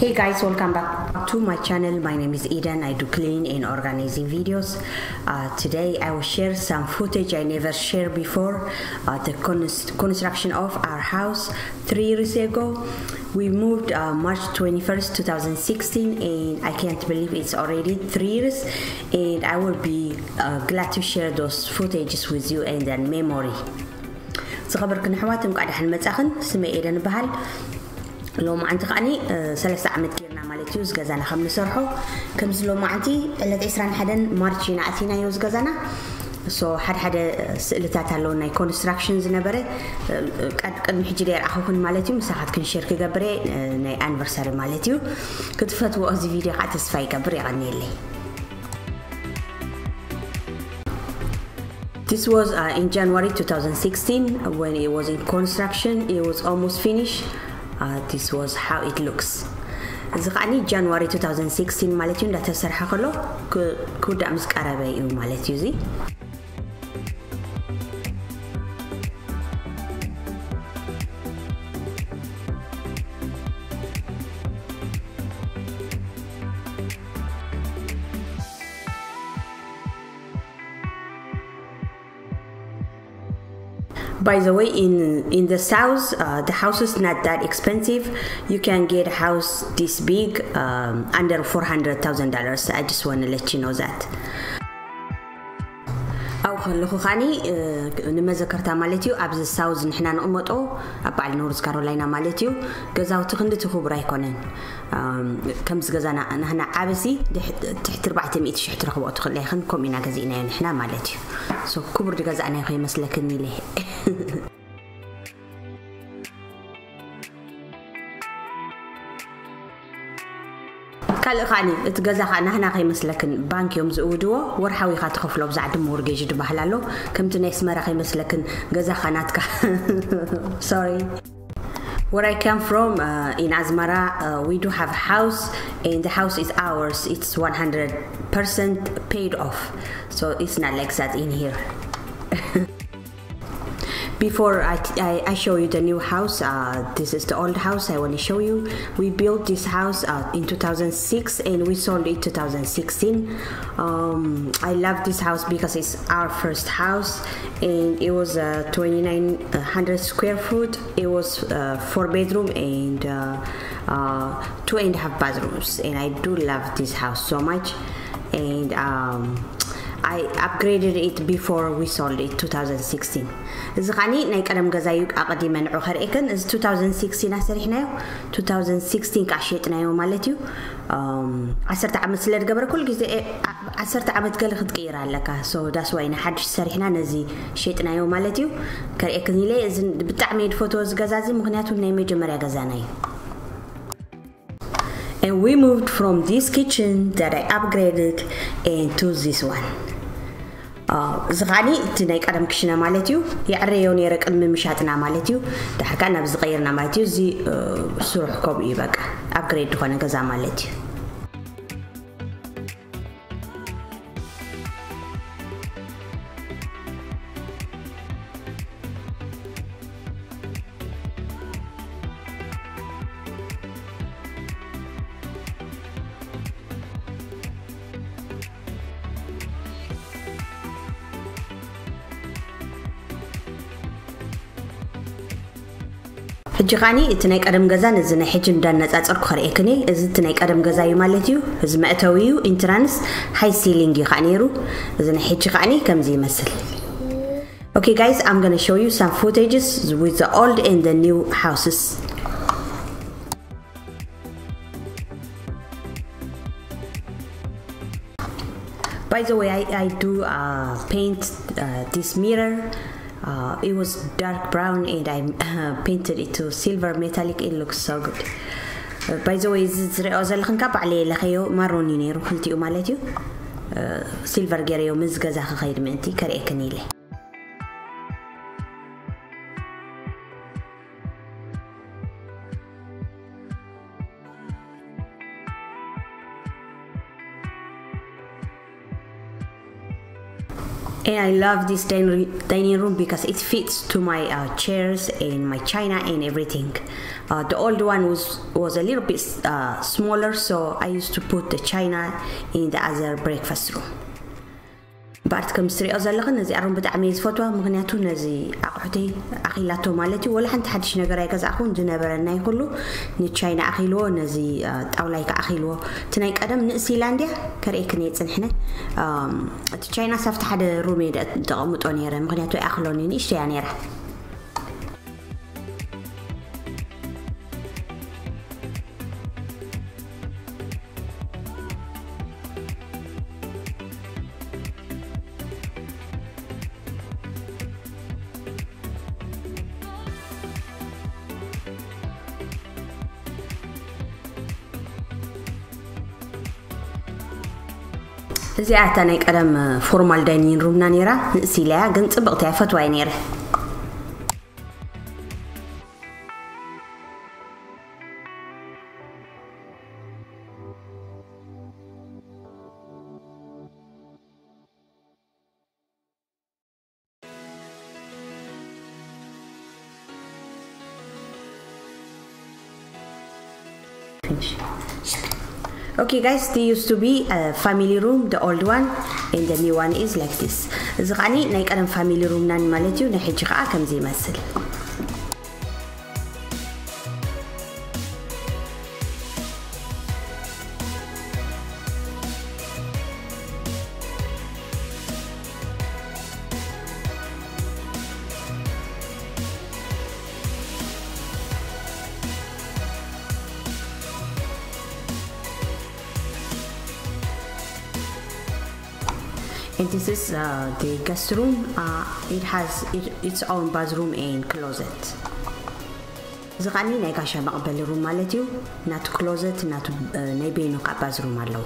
Hey guys, welcome back to my channel. My name is Eden. I do clean and organizing videos. Today I will share some footage I never shared before. The construction of our house 3 years ago. We moved March 21st 2016, and I can't believe it's already 3 years, and I will be glad to share those footages with you and their memory. صخبركن حواتم قاعد حنمصاخن سمي إيدن بحال لو ما عندي خاني 3 عامات كيرنا مالتي يوز غزانا خم نسرحو كمز لو ما عندي الا 21 مارتش ناتينا يوز غزانا سو حد سئلتات هلو ناي كونستراكشنز نبره قد حجي دير اخوكن مالتي مساحات كن شركه غبري ناي انيفرساري مالتي كتفتو از فيديو قاعد تسفاي غبري غنيلي. This was in January 2016 when it was in construction. It was almost finished. This was how it looks. زغاني January 2016 مالتي ندا تسرح كله كودا مسقربه يو مالتي زي. By the way, in the south, the house is not that expensive. You can get a house this big under $400,000. I just want to let you know that. أو خلوا خاني نما ذكرتها مالتيو أبز الساوز نحنا نقمطو أبعل نورز كارولاينا مالتيو جزاو تخندت خبراي كونن كم زجزانا نحنا عبسي تحت 400 شحت رخبو تخلي خنكم إنا جزينا نحنا مالتيو سو كبر جزانا خي مسلكني له قال خاني اتجزا خانا هنا غي مسلكن بانك يوم زودو ورحاوي خا تخفلو بزعد مورجيج دبحلالو كمت ناس مرا غي مسلكن جزا خاناتك sorry. Where I come from in Asmara, we do have a house, and the house is ours. It's 100% paid off, so it's not like that in here. Before I show you the new house, this is the old house I want to show you. We built this house in 2006 and we sold it 2016. I love this house because it's our first house, and it was 2,900 square foot. It was 4 bedroom and 2.5 bathrooms, and I do love this house so much. And I upgraded it before we sold it 2016. زغاني ناي قدم غزايو اقدي منعو خريكن از 2016 اسرحنايو 2016 كاشيتنايو مالتيو 10 عام سلا دغبر كل غزي 10 عامت كل خدقير عليك سو داس واينا حدش سرحنا نزي شيتنايو مالتيو كريكني لي از بتعميد فوتوز غزازي مغنياتو ناي مجمريا غزاناي. And we moved from this kitchen that I upgraded into this one. زغاني تناي قدم كشنا مالتيو يعريو نيرق الممشاتنا مالتيو دحركنا بزغيرنا مالتيو زي سروحكم يبقى ابجريد كونه غزا مالتيو. حجي غاني اتناي قدم غزا نزنا حج እንዳነጻጽርኩ خريكني እዚ ትናይ ቀደም ገዛዩ ማለት እዩ እዚ መእተዊዩ ኢንትራንስ ሃይ ሲሊንግ ይኻኔሩ እዚ ናይ ሕጂ ኻኒ ከምዚ ይመስል. Okay guys, I'm going to show you some footages with the old and the new houses. By the way, I do paint this mirror. It was dark brown and I painted it to silver metallic. It looks so good. By the way, زرقو زلخن كاب عليه لخيو ماروني نيرو خلتيو مالتيو silver جريو مزغزا خير منتي كريكني له. And I love this dining room because it fits to my chairs and my china and everything. The old one was a little bit smaller, so I used to put the china in the other breakfast room. بعدكم تريو زلقا نزي أروم بدعمي فوتوا مغنياتو نزي أقعدي أخيلاتو مالتي ولا حنت حدش نجراي كذا أخون جنابرنا يقولوا نتشاينا أخيلو نزي أولايك أخيلو تنايك أدم نسيلانديا كريك نيت نحنا تشاينا سافت حد رومي دقمت أنيرة مغنياتو أخلوني نيش يعني رح زي أعتني كلام فورمال داينين رومنا نيرة نسيلها قنت بقطع فتوى نيرة. Okay guys, there used to be a family room, the old one, and the new one is like this. زغاني نايك أنا family room نان مالتيو نحيج قاع كم زي مثل. And this is the guest room. It has its own bathroom and closet. زغاني نايكاشا مقبل room مالتيو not closet not نايبينو قا bathroom مالو.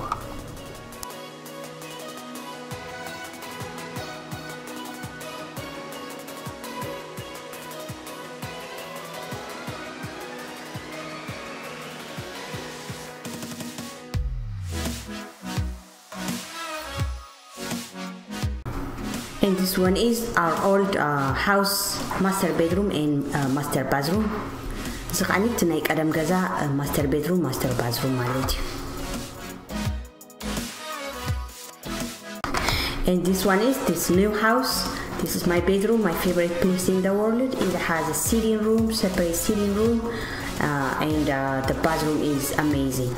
And this one is our old house master bedroom and master bathroom. زغاني تنايك أدم جزا master bedroom master bathroom مالتي. And this one is this new house. This is my bedroom, my favorite place in the world. It has a sitting room, separate sitting room, and the bathroom is amazing.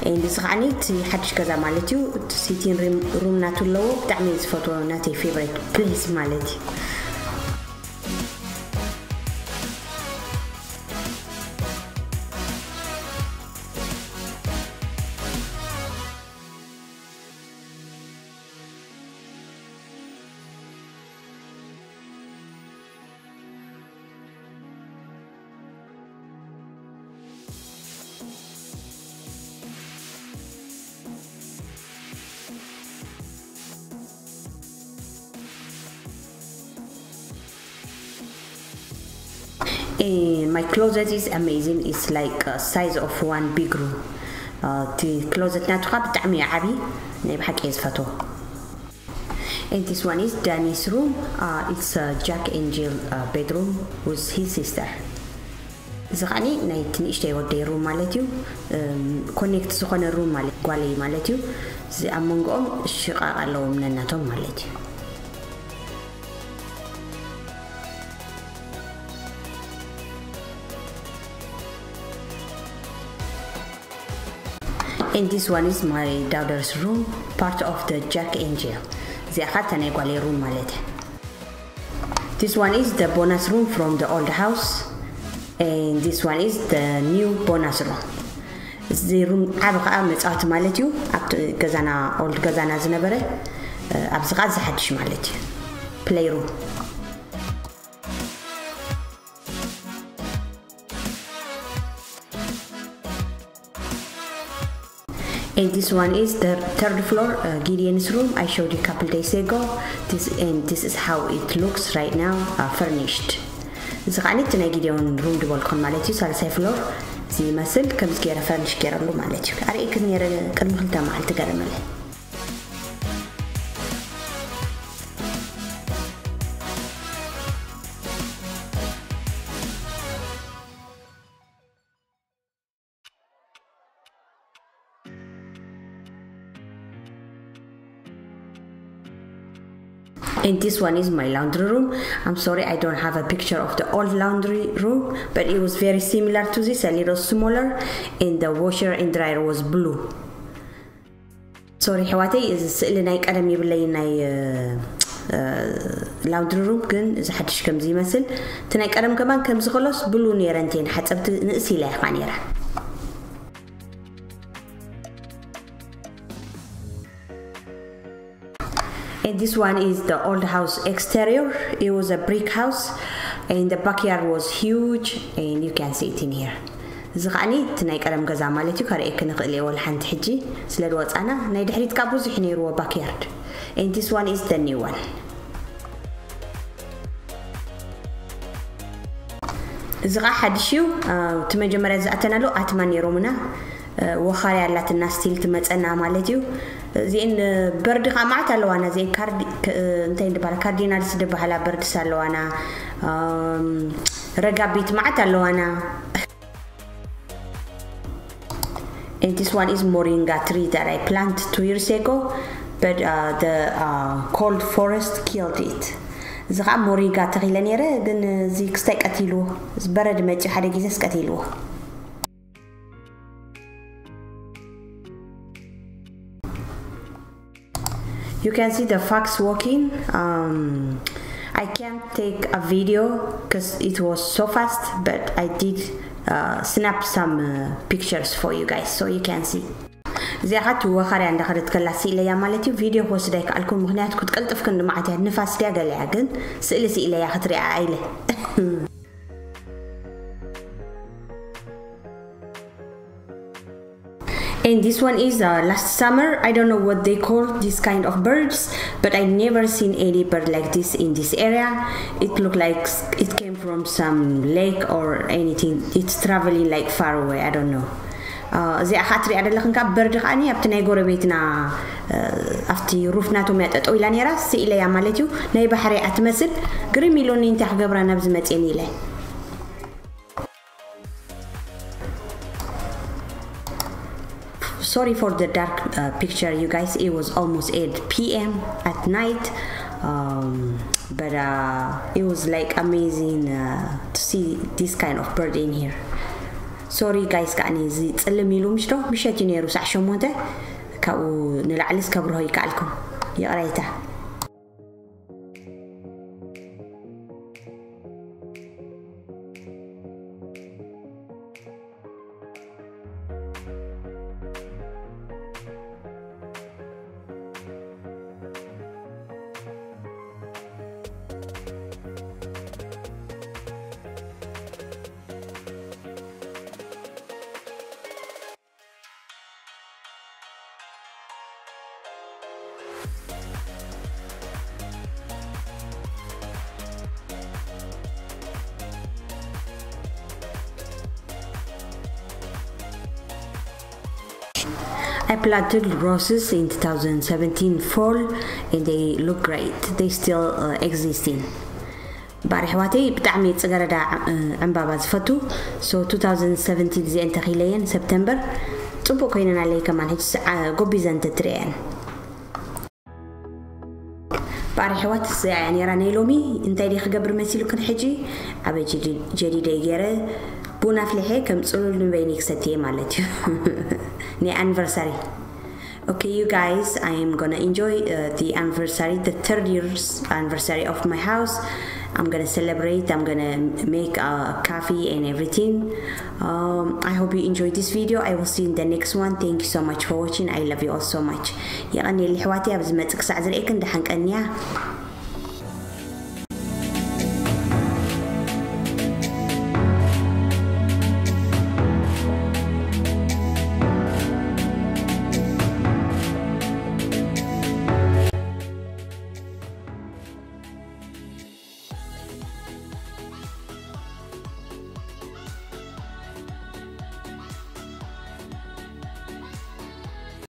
And this غاني حدش كذا مالتيو sitting room ناتو لو بتعمل فوتو ناتي favorite place مالتي. And my closet is amazing. It's like a size of one big room. The closet ناتوها بتعمي عبي نبحك إزفتو. And this one is Danny's room. It's Jack and Jill bedroom with his sister. زغاني نايتني إشتى ودي room مالتيو connect سخونة room مالت قالي مالتيو زي أمونغهم الشقاق لو من الناتهم مالتيو. And this one is my daughter's room, part of the Jack and Jill. زي أخذتني قالي room مالته. This one is the bonus room from the old house, and this one is the new bonus room. The room عبقى متقاط مالتيو أبت جزانا old جزانا زنبرة أبزغاد زحدش مالتي play room. And this one is the third floor, Gideon's room. I showed you a couple days ago. This is how it looks right now, furnished. زغاني تنا Gideon room دبالكم مالتي سالسة فلور زي مثل كم سكيرة فرنش كيرا له مالتي. أريك نيرة كلمة خلتا معلت قرمله. And this one is my laundry room. I'm sorry I don't have a picture of the old laundry room, but it was very similar to this, a little smaller, and the washer and dryer was blue. Sorry حواتي السئل ناي قدم يبلي ناي laundry room كن إذا حدش كم زي مثل تناي قدم كمان كم زخلص بلو نيرانتين حتى نقسي لا خانيرا. And this one is the old house exterior. It was a brick house and the backyard was huge and you can see it in here. زغاني تناي قدم غزا مالتي كاريك نخلي ولا حنت حجي سلا وصانا ناي دحريت كابو زح نيرو backyard. And this one is the new one. زغا حدشيو تمجمرا زاتنالو اتمان يرومنا وخاري علات الناس تيل تمصنا مالتيو زين برد قامعت لوانا زين كارد انت دبال كاردينال سدبحلا برد سالوانا رغابيت معت لوانا. And this one is moringa tree that I planted 2 years ago, but the cold forest killed it. زغا moringa tree لنيره ግን زي كستقتيلو برد مچ حدا غيزه سقتيلو. You can see the fox walking. I can't take a video because it was so fast, but I did snap some pictures for you guys so you can see. زيحت وخاري عند خريط كلاسي إلى مالتي فيديو هو سدايك علىكم مغنيات كنت قلت فكن معتها نفاس ديا قال عجن سئلسي إلى خطري عائلة. And this one is last summer. I don't know what they call this kind of birds, but I never seen any bird like this in this area. It looked like it came from some lake or anything. It's traveling like far away. I don't know. زي خاطري على لخنكا برد خاني ابتناي غوربيتنا افتي روفناتو ميططو إلى نيراس إلى يا مالتيو ناي بحري اتمسل غريميلون انت حغبرنا بزمطيني لي. Sorry for the dark picture, you guys. It was almost 8 p.m. at night, but it was like amazing to see this kind of bird in here. Sorry guys, كأني زي تسلميلو مش رو مش هتنيرو ساعة شموته كأو نلعلس كبره يكالكم يا قريته. I planted roses in 2017 fall and they look great. They still existing. بارحواتي بتعمي صغردا عنبابا زفتو so 2017 زي انت خيلين سبتمبر صبو كايننا علي كمان هيك غوبي زنت تريان بارحوات يعني راني لومي انت دي خبر مسيلو كن حجي ابي جديده يره بونا فلحي كم صلو نبينيك ستي مالتي ني anniversary. Okay, you guys, I am gonna enjoy the anniversary, the 3rd year's anniversary of my house. I'm gonna celebrate. I'm gonna make a coffee and everything. I hope you enjoyed this video. I will see you in the next one. Thank you so much for watching. I love you all so much. يعني اللي حواتي أبز ما تقصع زرقك ندحنك أنيا.